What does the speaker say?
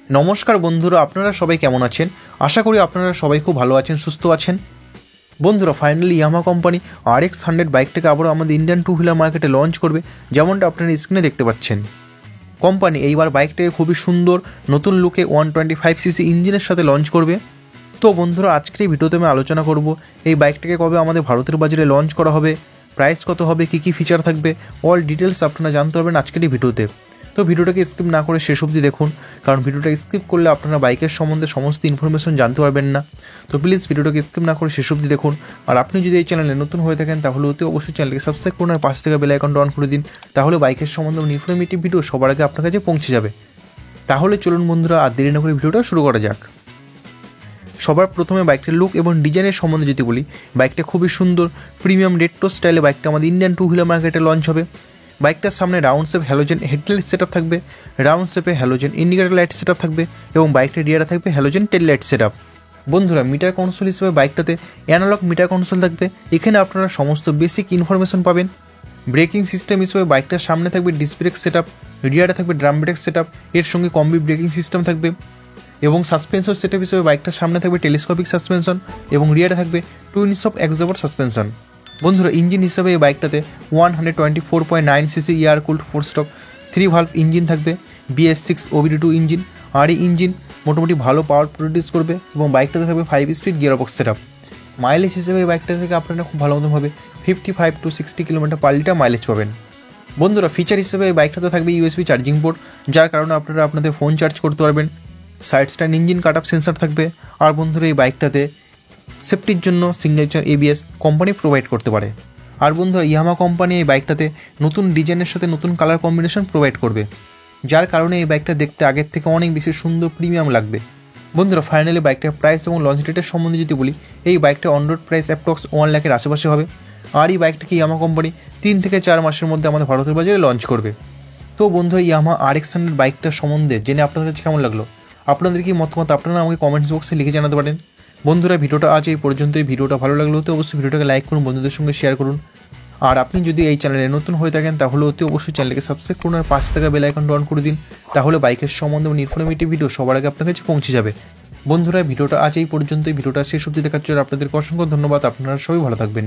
নমস্কার বন্ধুরা, আপনারা সবাই কেমন আছেন? আশা করি আপনারা সবাই খুব ভালো আছেন, সুস্থ আছেন। বন্ধুরা, ফাইনালি ইয়ামাহা কোম্পানি RX100 বাইকটাকে আবারও আমাদের ইন্ডিয়ান টু হুইলার মার্কেটে লঞ্চ করবে, যেমনটা আপনারা স্ক্রিনে দেখতে পাচ্ছেন। কোম্পানি এইবার বাইকটাকে খুবই সুন্দর নতুন লুকে 125cc ইঞ্জিনের সাথে লঞ্চ করবে। তো বন্ধুরা, আজকের এই ভিডিওতে আমি আলোচনা করব এই বাইকটাকে কবে আমাদের ভারতের বাজারে লঞ্চ করা হবে, প্রাইস কত হবে, কী কী ফিচার থাকবে, অল ডিটেলস আপনারা জানতে পারবেন আজকের এই ভিডিওতে। তো ভিডিওটাকে স্কিপ না করে শেষ অবধি দেখুন, কারণ ভিডিওটা স্কিপ করলে আপনারা বাইকের সম্বন্ধে সমস্ত ইনফরমেশন জানতে পারবেন না। তো প্লিজ ভিডিওটাকে স্কিপ না করে শেষ অবধি দেখুন। আর আপনি যদি এই চ্যানেলে নতুন হয়ে থাকেন তাহলে অতি অবশ্যই চ্যানেলকে সাবস্ক্রাইব করুন আর পাশ থেকে বেল আইকনটা অন করে দিন, তাহলে বাইকের সম্বন্ধে ইনফরমেটিভ ভিডিও সবার আগে আপনার কাছে পৌঁছে যাবে। তাহলে চলুন বন্ধুরা, আর দেরি না করে ভিডিওটা শুরু করা যাক। সবার প্রথমে বাইকটির লুক এবং ডিজাইনের সম্বন্ধে যদি বলি, বাইকটা খুবই সুন্দর প্রিমিয়াম রেট্রো স্টাইলে বাইকটা আমাদের ইন্ডিয়ান টু হুইলার মার্কেটে লঞ্চ হবে। বাইকটার সামনে round shape halogen headlight setup থাকবে, রাউন্ড শেপে হ্যালোজেন ইন্ডিকেটর লাইট সেটআপ থাকবে এবং বাইকটার রিয়ারে থাকবে হ্যালোজেন টেল লাইট সেটআপ। বন্ধুরা, মিটার কনসোল হিসেবে বাইকটাতে অ্যানালগ মিটার কনসোল থাকবে, এখানে আপনারা সমস্ত বেসিক ইনফরমেশন পাবেন। ব্রেকিং সিস্টেম হিসেবে বাইকটার সামনে থাকবে ডিস্ক ব্রেক সেটআপ, রিয়ারে থাকবে ড্রাম ব্রেক সেটআপ, এর সঙ্গে কম্বি ব্রেকিং সিস্টেম থাকবে এবং সাসপেনশন সেটআপ হিসেবে বাইকটার সামনে থাকবে টেলিস্কোপিক সাসপেনশন এবং রিয়ারে থাকবে টুইন শক এক্সোভার সাসপেনশন। বন্ধুরা, ইঞ্জিন হিসাবে এই বাইকটাতে 124.9cc air cooled 4 stroke 3 valve engine থাকবে, BS6 OBD2 ইঞ্জিন। আর এই ইঞ্জিন মোটামুটি ভালো পাওয়ার প্রডিউস করবে এবং বাইকটাতে থাকবে 5 স্পিড গিয়ারবক্স সেটআপ। মাইলেজ হিসেবে এই বাইকটা থেকে আপনারা খুব ভালো মতন ভাবে 55 to 60 kilometre per litre mileage পাবেন। বন্ধুরা, ফিচার হিসেবে এই বাইকটাতে থাকবে USB চার্জিং পোর্ট, যার কারণে আপনারা আপনাদের ফোন চার্জ করতে পারবেন। Side stand engine cut off sensor থাকবে। আর বন্ধুরা, এই বাইকটাতে সেফটির জন্য single chain ABS company provide করতে পারে। আর বন্ধুরা, ইয়ামাহা কোম্পানি এই বাইকটাতে নতুন ডিজাইনের সাথে নতুন কালার কম্বিনেশন প্রোভাইড করবে, যার কারণে এই বাইকটা দেখতে আগের থেকে অনেক বেশি সুন্দর প্রিমিয়াম লাগবে। বন্ধুরা, ফাইনালি বাইকটার প্রাইস এবং লঞ্চ ডেটের সম্বন্ধে যদি বলি, এই বাইকটা অন রোড প্রাইস অ্যাপ্রক্স 1 লাখের আশেপাশে হবে। আর এই বাইকটাকে ইয়ামাহা কোম্পানি 3 থেকে 4 মাসের মধ্যে আমাদের ভারতের বাজারে লঞ্চ করবে। তো বন্ধুরা, ইয়ামাহা RX100 বাইকটার সম্বন্ধে জেনে আপনাদের কাছে কেমন লাগলো? আপনাদের কি মতামত আপনারা আমাকে কমেন্টস বক্সে লিখে জানাতে পারেন। বন্ধুরা, ভিডিওটা আজ এই পর্যন্তই। ভিডিওটা ভালো লাগলো তো অবশ্যই ভিডিওটাকে লাইক করুন, বন্ধুদের সঙ্গে শেয়ার করুন। আর আপনি যদি এই চ্যানেলে নতুন হয়ে থাকেন তাহলে অতি অবশ্যই চ্যানেলকে সাবস্ক্রাইব করুন আর পাশে থাকা বেল আইকনটা অন করে দিন, তাহলে বাইকের সম্বন্ধে ইনফরমেটিভ ভিডিও সবার আগে আপনার কাছে পৌঁছে যাবে। বন্ধুরা, ভিডিওটা আজ এই পর্যন্তই। ভিডিওটা শেষ অবধি দেখার জন্য আপনাদেরকে অসংখ্য ধন্যবাদ। আপনারা সবাই ভালো থাকবেন।